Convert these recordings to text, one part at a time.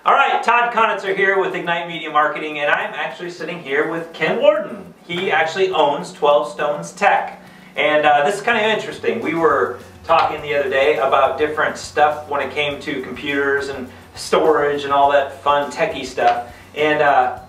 All right, Todd Conitzer here with Ignite Media Marketing, and I'm actually sitting here with Kent Warden. He actually owns 12 Stones Tech, and this is kind of interesting. We were talking the other day about different stuff when it came to computers and storage and all that fun techie stuff, and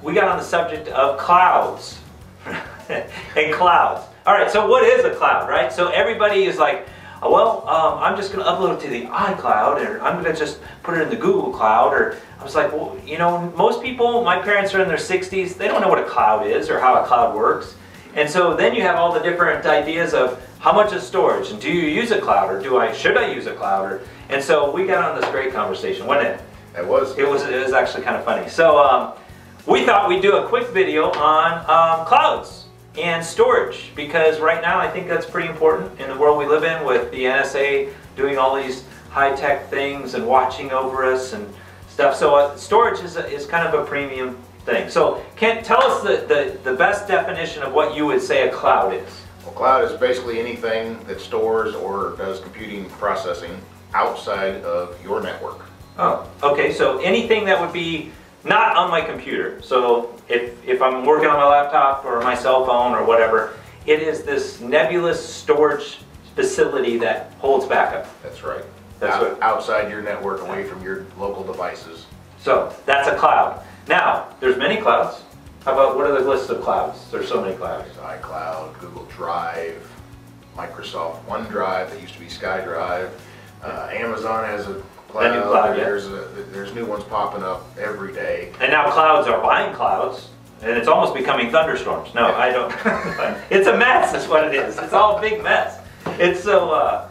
we got on the subject of clouds and clouds. All right, so what is a cloud, right? So everybody is like, well, I'm just going to upload it to the iCloud, or I'm going to just put it in the Google Cloud, or I was like, well, you know, most people, my parents are in their 60s, they don't know what a cloud is or how a cloud works. And so then you have all the different ideas of how much is storage, and do you use a cloud, or should I use a cloud? And so we got on this great conversation, wasn't it? It was. It was actually kind of funny. So we thought we'd do a quick video on clouds and storage, because right now I think that's pretty important in the world we live in, with the NSA doing all these high-tech things and watching over us and stuff. So storage is kind of a premium thing. So Kent, tell us the best definition of what you would say a cloud is. Well, cloud is basically anything that stores or does computing processing outside of your network. Oh, okay, so anything that would be not on my computer. So if I'm working on my laptop or my cell phone or whatever, it is this nebulous storage facility that holds backup. That's right. That's outside your network, away from your local devices. So that's a cloud. Now, there's many clouds. How about, what are the lists of clouds? There's so many clouds. There's iCloud, Google Drive, Microsoft OneDrive, that used to be SkyDrive. Amazon has a cloud. New cloud, yeah. There's new ones popping up every day. And now clouds are buying clouds, and it's almost becoming thunderstorms. No, yeah. I don't. It's a mess is what it is. It's all a big mess. It's so,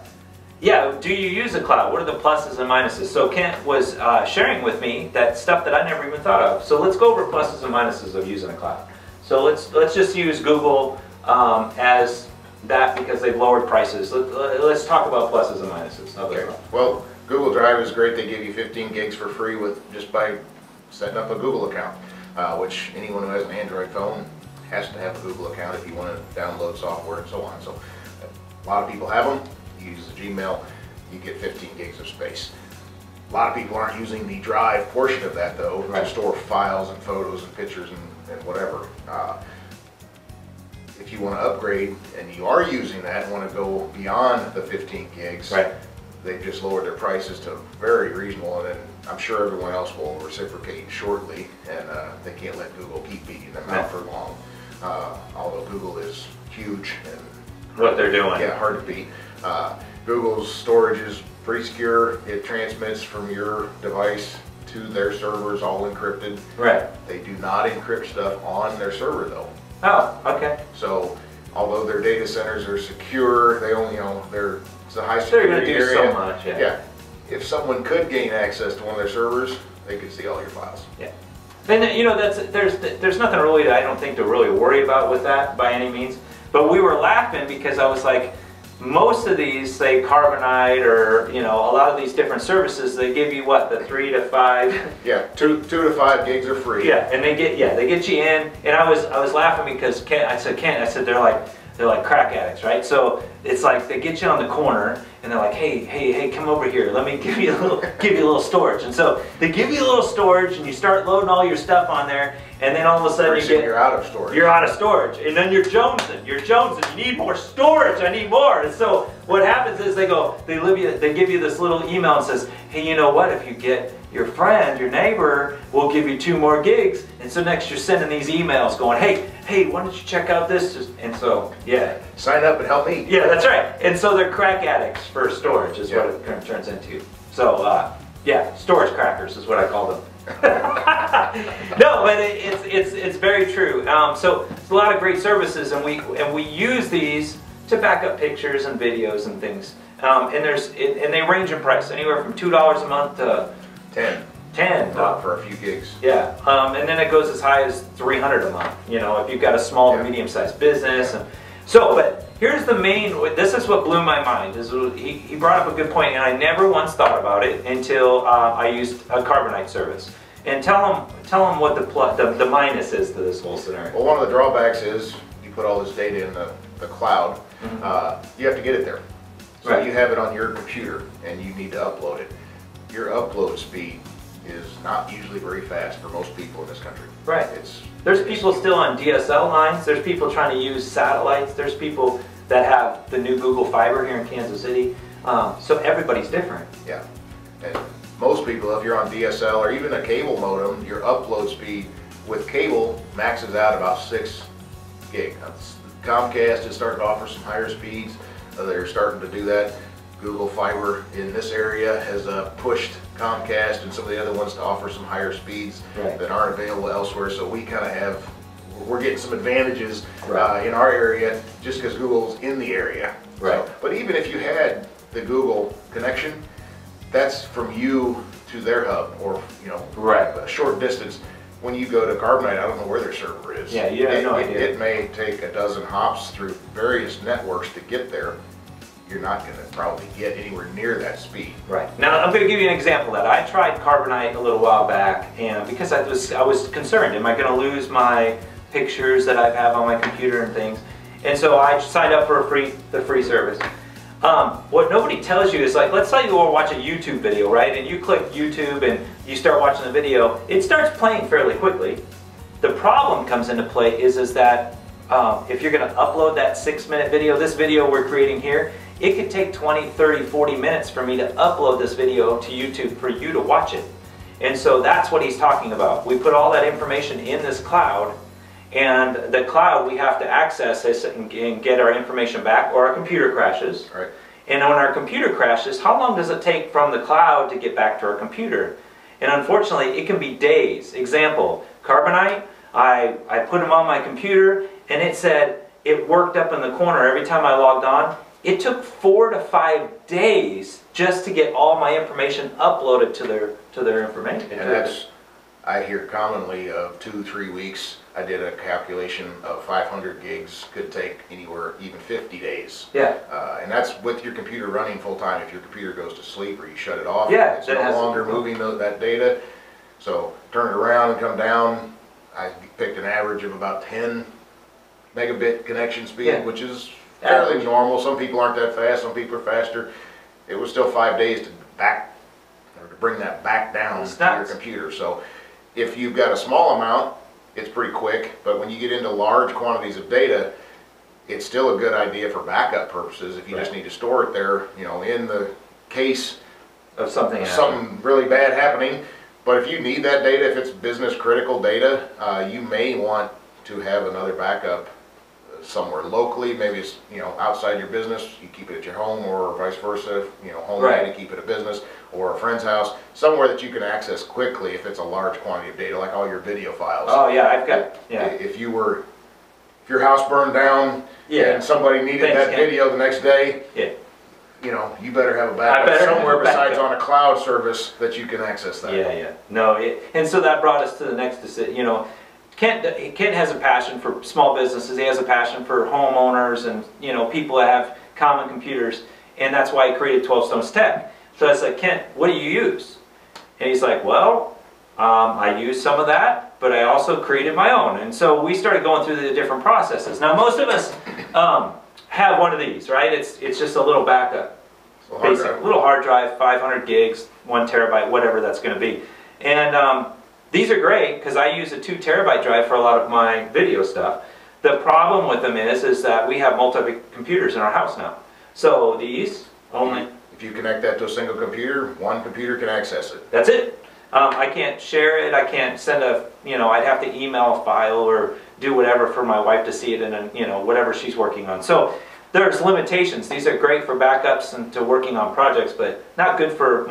yeah, do you use a cloud? What are the pluses and minuses? So Kent was sharing with me that stuff that I never even thought of. So let's go over pluses and minuses of using a cloud. So let's just use Google as that, because they've lowered prices. Let's talk about pluses and minuses. Okay. Well, Google Drive is great. They give you 15 gigs for free just by setting up a Google account, which anyone who has an Android phone has to have a Google account if you want to download software and so on. So a lot of people have them. You use the Gmail, you get 15 gigs of space. A lot of people aren't using the Drive portion of that, though, to store files and photos and pictures and whatever. If you want to upgrade and you are using that and want to go beyond the 15 gigs, they've just lowered their prices to very reasonable, and then I'm sure everyone else will reciprocate shortly, and they can't let Google keep beating them out for long. Although Google is huge and what they're doing, yeah, hard to beat. Google's storage is pretty secure. It transmits from your device to their servers, all encrypted. Right. They do not encrypt stuff on their server, though. Oh, okay. So although their data centers are secure, they only, it's a high security area. They're going to do so much, yeah. Yeah. If someone could gain access to one of their servers, they could see all your files. Yeah. And you know, there's nothing really I don't think to really worry about with that by any means. But we were laughing because I was like, most of these, say Carbonite, or a lot of these different services, they give you what, the 3 to 5. Yeah, 2 to 5 gigs are free. Yeah, and they get you in. And I was laughing because Kent, I said they're like crack addicts, right? So it's like they get you on the corner and they're like, hey, come over here. Let me give you a little storage. And so they give you a little storage, and you start loading all your stuff on there, and then all of a sudden you're out of storage. You're out of storage, and then you're jonesing. You need more storage. I need more. And so what happens is they give you this little email and says, hey, you know what? If you get your friend, your neighbor, we'll give you 2 more gigs. And so next you're sending these emails going, hey, why don't you check out this? And so, yeah. Sign up and help me. Yeah, that's right. And so they're crack addicts for storage is what it kind of turns into. So, yeah, storage crackers is what I call them. No, but it's very true. So it's a lot of great services, and we use these to back up pictures and videos and things. And they range in price, anywhere from $2 a month to 10 for a few gigs. Yeah, and then it goes as high as $300 a month. If you've got a small to medium-sized business. And so, but here's the main. This is what blew my mind. He brought up a good point, and I never once thought about it until I used a Carbonite service. And tell them what the minus is to this whole scenario. Well, one of the drawbacks is you put all this data in the cloud. You have to get it there. So you have it on your computer, and you need to upload it. Your upload speed is not usually very fast for most people in this country. Right. There's people still on DSL lines. There's people trying to use satellites. There's people that have the new Google Fiber here in Kansas City. So everybody's different. Yeah. And most people, if you're on DSL or even a cable modem, your upload speed with cable maxes out about 6 gig. Comcast is starting to offer some higher speeds. They're starting to do that. Google Fiber in this area has pushed Comcast and some of the other ones to offer some higher speeds that aren't available elsewhere. So we kind of we're getting some advantages in our area just because Google's in the area. Right. So, but even if you had the Google connection, that's from you to their hub, or a short distance. When you go to Carbonite, I don't know where their server is. Yeah, you have no idea. It may take a dozen hops through various networks to get there. You're not going to probably get anywhere near that speed. Right. Now I'm going to give you an example of that. I tried Carbonite a little while back, and because I was concerned, am I going to lose my pictures that I have on my computer and things? And so I signed up for the free service. What nobody tells you is, like, let's say you go watch a YouTube video, right? And you click YouTube and you start watching the video. It starts playing fairly quickly. The problem comes into play is that if you're going to upload that 6-minute video, this video we're creating here, it could take 20, 30, 40 minutes for me to upload this video to YouTube for you to watch it. And so that's what he's talking about. We put all that information in this cloud, and the cloud, we have to access this and get our information back, or our computer crashes. Right. And when our computer crashes, how long does it take from the cloud to get back to our computer? And unfortunately, it can be days. Example, Carbonite, I put them on my computer, and it said it worked up in the corner every time I logged on. It took 4 to 5 days just to get all my information uploaded to their information. And that's, I hear commonly of 2-3 weeks. I did a calculation of 500 gigs could take anywhere, even 50 days. Yeah. And that's with your computer running full time. If your computer goes to sleep or you shut it off, yeah, it's no longer moving that data. So turn it around and come down. I picked an average of about 10 megabit connection speed, which is fairly normal. Some people aren't that fast, some people are faster. It was still 5 days to bring that back down to your computer. So if you've got a small amount, it's pretty quick, but when you get into large quantities of data, it's still a good idea for backup purposes if you just need to store it there, in the case of something really bad happening. But if you need that data, if it's business critical data, you may want to have another backup somewhere locally. Maybe it's outside your business, you keep it at your home, or vice versa. Home data, keep it at business, or a friend's house, somewhere that you can access quickly if it's a large quantity of data, like all your video files. Oh yeah, I've got If your house burned down and somebody needed that video the next day, you better have a backup somewhere besides on a cloud service that you can access that. Yeah. No, and so that brought us to the next decision. Kent has a passion for small businesses. He has a passion for homeowners and people that have common computers, and that's why he created 12 Stones Tech. So I said, Kent, what do you use? And he's like, well, I use some of that, but I also created my own. And so we started going through the different processes. Now most of us have one of these, right? It's just a little backup, little hard drive, 500 gigs, 1 terabyte, whatever that's going to be. And these are great because I use a 2 terabyte drive for a lot of my video stuff. The problem with them is that we have multiple computers in our house now. So these only... If you connect that to a single computer, one computer can access it. That's it. I can't share it. I can't send I'd have to email a file or do whatever for my wife to see it in, whatever she's working on. So there's limitations. These are great for backups and to working on projects, but not good for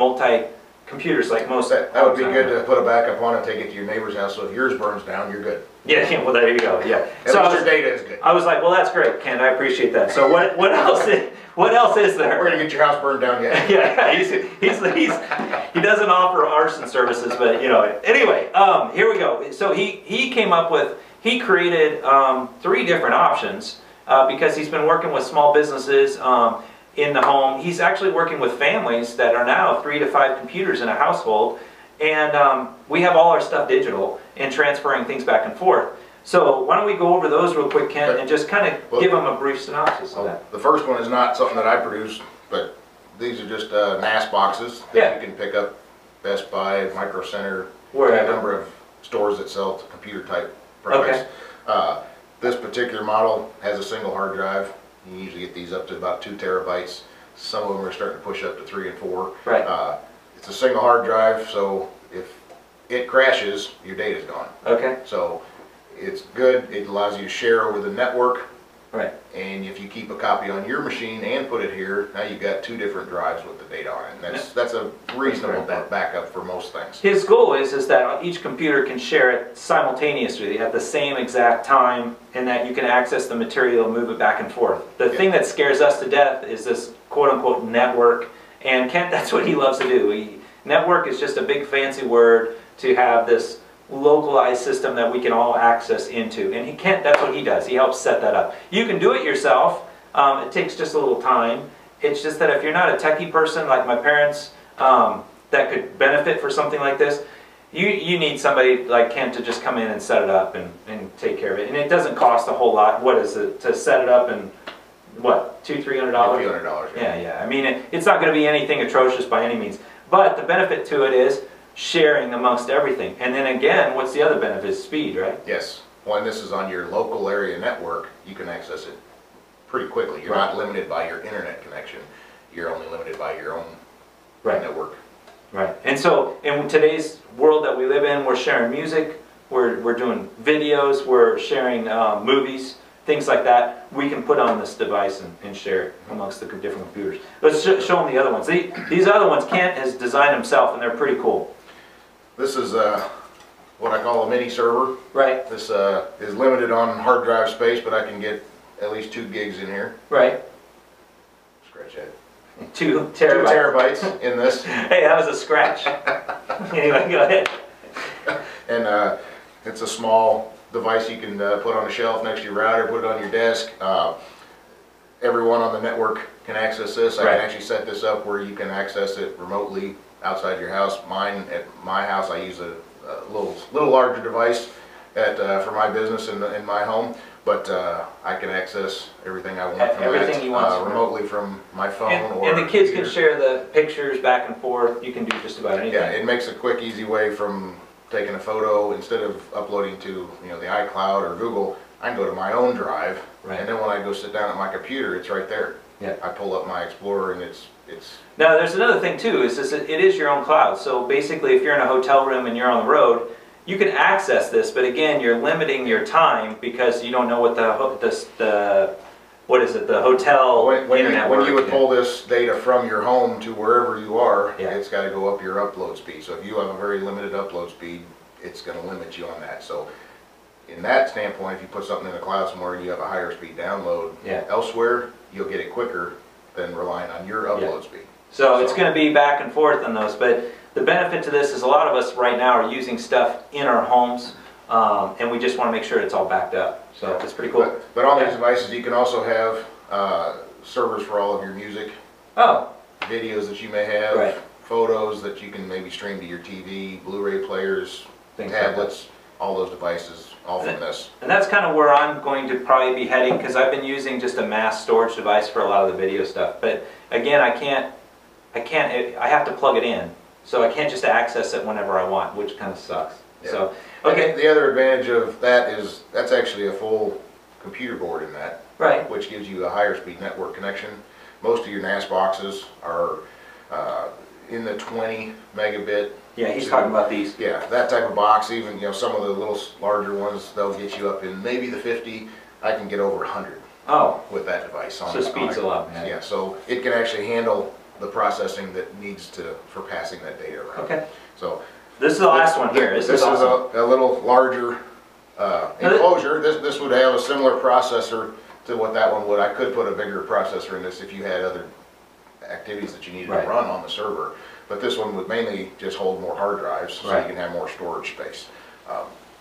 computers like most. That would be good to put a backup on and take it to your neighbor's house, so if yours burns down, you're good. Yeah, well there you go. Yeah. At least your data is good. I was like, well that's great, Ken. I appreciate that. So what else is there? We're gonna get your house burned down yet. Yeah, he doesn't offer arson services, but Anyway, here we go. So he created 3 different options because he's been working with small businesses. In the home. He's actually working with families that are now 3 to 5 computers in a household, and we have all our stuff digital and transferring things back and forth. So why don't we go over those real quick, Ken, and just kind of give them a brief synopsis of that. The first one is not something that I produced, but these are just NAS boxes that you can pick up Best Buy, Micro Center, Wherever. a number of stores that sell computer type products. Okay. This particular model has a single hard drive. You usually get these up to about 2 terabytes. Some of them are starting to push up to 3 and 4. Right. It's a single hard drive, so if it crashes, your data's gone. Okay. So it's good. It allows you to share over the network. Right. And if you keep a copy on your machine and put it here, now you've got 2 different drives with the data on it. And that's a reasonable backup for most things. His goal is that each computer can share it simultaneously at the same exact time, and that you can access the material and move it back and forth. The thing that scares us to death is this quote-unquote network, and Kent, that's what he loves to do. Network is just a big fancy word to have this localized system that we can all access into, and Kent, that's what he does. He helps set that up. You can do it yourself. It takes just a little time. It's just that if you're not a techie person like my parents that could benefit for something like this, you need somebody like Kent to just come in and set it up and take care of it. And it doesn't cost a whole lot. What is it to set it up? And what, $200–300? $300. Yeah. I mean, it's not going to be anything atrocious by any means. But the benefit to it is sharing amongst everything. And then again, what's the other benefit? Speed, right? Yes. When this is on your local area network, you can access it pretty quickly. You're not limited by your internet connection. You're only limited by your own network. Right. And so in today's world that we live in, we're sharing music, we're doing videos, we're sharing movies, things like that. We can put on this device and share it amongst the different computers. Let's show them the other ones. These other ones Kent has designed himself, and they're pretty cool. This is what I call a mini server. Right. This is limited on hard drive space, but I can get at least 2 gigs in here. Right. Scratch that. 2 terabytes. 2 terabytes in this. Hey, that was a scratch. Anyway, go ahead. And it's a small device you can put on a shelf next to your router, put it on your desk. Everyone on the network can access this. I can actually set this up where you can access it remotely outside your house. At my house, I use a little larger device for my business in my home, but I can access everything I want from everything you want remotely from my phone. And the kids can share the pictures back and forth. You can do just about anything. Yeah, it makes a quick, easy way from taking a photo. Instead of uploading to the iCloud or Google, I can go to my own drive, and then when I go sit down at my computer, it's right there. Yeah. I pull up my Explorer, and it's. Now, there's another thing too. Is it is your own cloud. So basically, if you're in a hotel room and you're on the road, you can access this, but again, you're limiting your time because you don't know what the hotel internet. When you would pull this data from your home to wherever you are, it's got to go up your upload speed. So if you have a very limited upload speed, it's going to limit you on that. So in that standpoint, if you put something in the cloud somewhere and you have a higher speed download elsewhere, you'll get it quicker than relying on your upload speed. So it's going to be back and forth on those, but the benefit to this is a lot of us right now are using stuff in our homes, and we just want to make sure it's all backed up. So it's pretty cool. But on these devices, you can also have servers for all of your music, videos that you may have, photos that you can maybe stream to your TV, Blu-ray players, tablets, all those devices, all from this. And that's kind of where I'm going to probably be heading, because I've been using just a mass storage device for a lot of the video stuff. But again, I have to plug it in. So I can't just access it whenever I want, which kind of sucks. Yeah. So, okay. The other advantage of that is that's actually a full computer board in that, which gives you a higher speed network connection. Most of your NAS boxes are in the 20 megabit. Yeah, he's talking about these. Yeah, that type of box. Even some of the little larger ones, they'll get you up in maybe the 50. I can get over 100. With that device. So speed's a lot, man. Yeah, so it can actually handle the processing that needs for passing that data around. Okay. So this is the last one here. This is awesome. a little larger enclosure. This would have a similar processor to what that one would. I could put a bigger processor in this if you had other activities that you needed to run on the server. But this one would mainly just hold more hard drives, so you can have more storage space.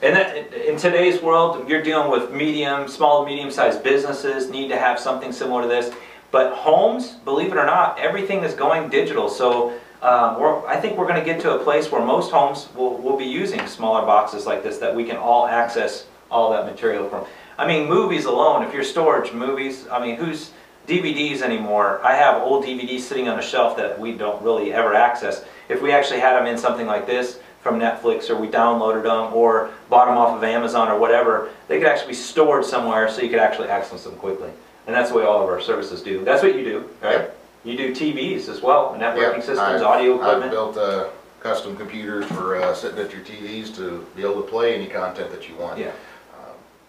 And in today's world, you're dealing with small, medium-sized businesses need to have something similar to this. But homes, believe it or not, everything is going digital. So I think we're going to get to a place where most homes will be using smaller boxes like this that we can all access all that material from. I mean, movies alone, if you're storage movies, I mean, DVDs anymore. I have old DVDs sitting on a shelf that we don't really ever access. If we actually had them in something like this from Netflix, or we downloaded them or bought them off of Amazon or whatever, they could actually be stored somewhere so you could actually access them quickly. And that's the way all of our services do. That's what you do, right? Yep. You do TVs as well, networking Yep. systems, audio equipment. I've built custom computers for sitting at your TVs to be able to play any content that you want. Yeah.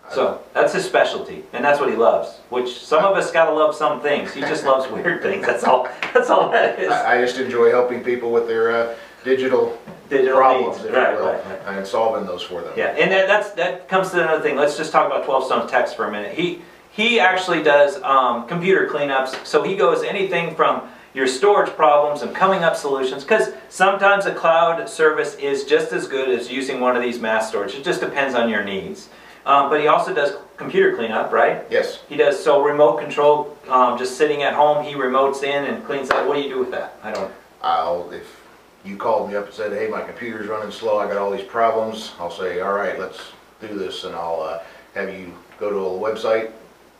So that's his specialty, and that's what he loves. Which some of us gotta love some things. He just loves weird things. That's all. That's all that is. I just enjoy helping people with their digital problems, needs. if Right, you will, right. and solving those for them. Yeah, and that comes to another thing. Let's just talk about 12 Stone Techs for a minute. He actually does computer cleanups. So he goes anything from your storage problems and coming up solutions, because sometimes a cloud service is just as good as using one of these mass storage. It just depends on your needs. But he also does computer cleanup, right? Yes. He does, so remote control, just sitting at home, he remotes in and cleans up. What do you do with that? I don't. If you called me up and said, hey, my computer's running slow, I got all these problems, I'll say, all right, let's do this, and I'll have you go to a website,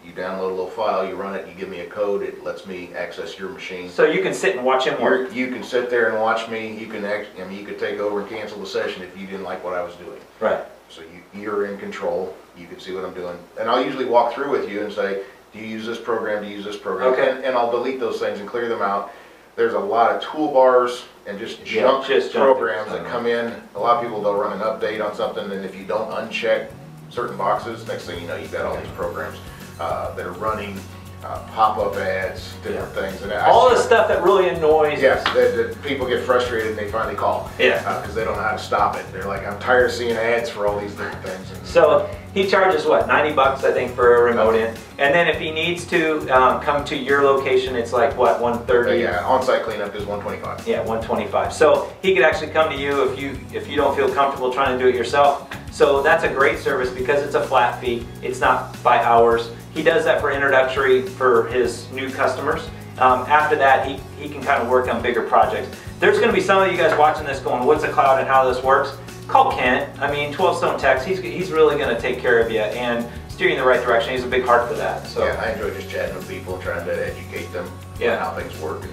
you download a little file, you run it, you give me a code, it lets me access your machine. So you can sit and watch him work. You can sit there and watch me. You can you could take over and cancel the session if you didn't like what I was doing. Right. So you're in control. You can see what I'm doing, and I'll usually walk through with you and say, do you use this program? Do you use this program? Okay. And I'll delete those things and clear them out. There's a lot of toolbars and just junk programs that come in. A lot of people, they'll run an update on something, and if you don't uncheck certain boxes, next thing you know, you've got all these programs that are running pop-up ads, different things. And all the stuff that really annoys us. Yes, that people get frustrated and they finally call. Yeah. Because they don't know how to stop it. They're like, I'm tired of seeing ads for all these different things. And so he charges what, 90 bucks I think for a remote in, and then if he needs to come to your location, it's like what, 130? yeah, on-site cleanup is 125. Yeah, 125. So he could actually come to you if you don't feel comfortable trying to do it yourself. So that's a great service because it's a flat fee. It's not by hours. He does that for introductory for his new customers. After that, he can kind of work on bigger projects. There's going to be some of you guys watching this going, what's a cloud and how this works? Call Kent. I mean, 12 Stone Techs, he's really going to take care of you and steer you in the right direction. He's a big heart for that. So yeah, I enjoy just chatting with people, trying to educate them on how things work.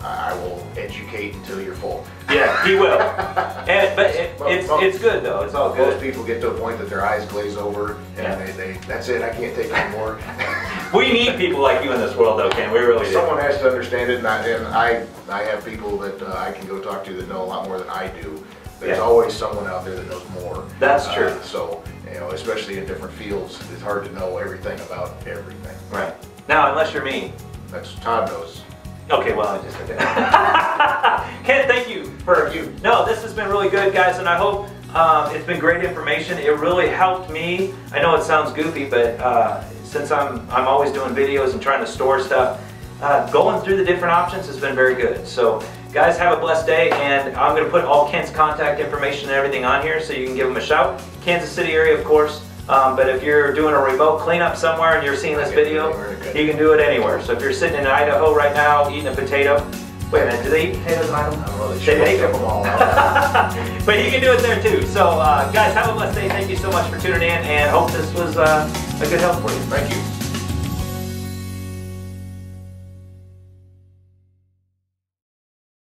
I will educate until you're full. Yeah, he will. But it's good though. It's all good. Most people get to a point that their eyes glaze over and they that's it. I can't take anymore. We need people like you in this world, though, Ken. We really do. Someone has to understand it, and I have people that I can go talk to that know a lot more than I do. There's always someone out there that knows more. That's true. So, especially in different fields, it's hard to know everything about everything. Right. Now, unless you're me. That's Todd knows. Okay, well, I just did that. Ken, thank you for you. No, this has been really good, guys, and I hope it's been great information. It really helped me. I know it sounds goofy, but since I'm always doing videos and trying to store stuff, going through the different options has been very good. So, guys, have a blessed day, and I'm going to put all Kent's contact information and everything on here so you can give him a shout. Kansas City area, of course. But if you're doing a remote cleanup somewhere and you're seeing this video, you can do it anywhere. So if you're sitting in Idaho right now eating a potato, wait a minute, do they eat potatoes in Idaho? I don't know, they make them all. But you can do it there too. So guys, have a blessed day. Thank you so much for tuning in, and hope this was a good help for you. Thank you.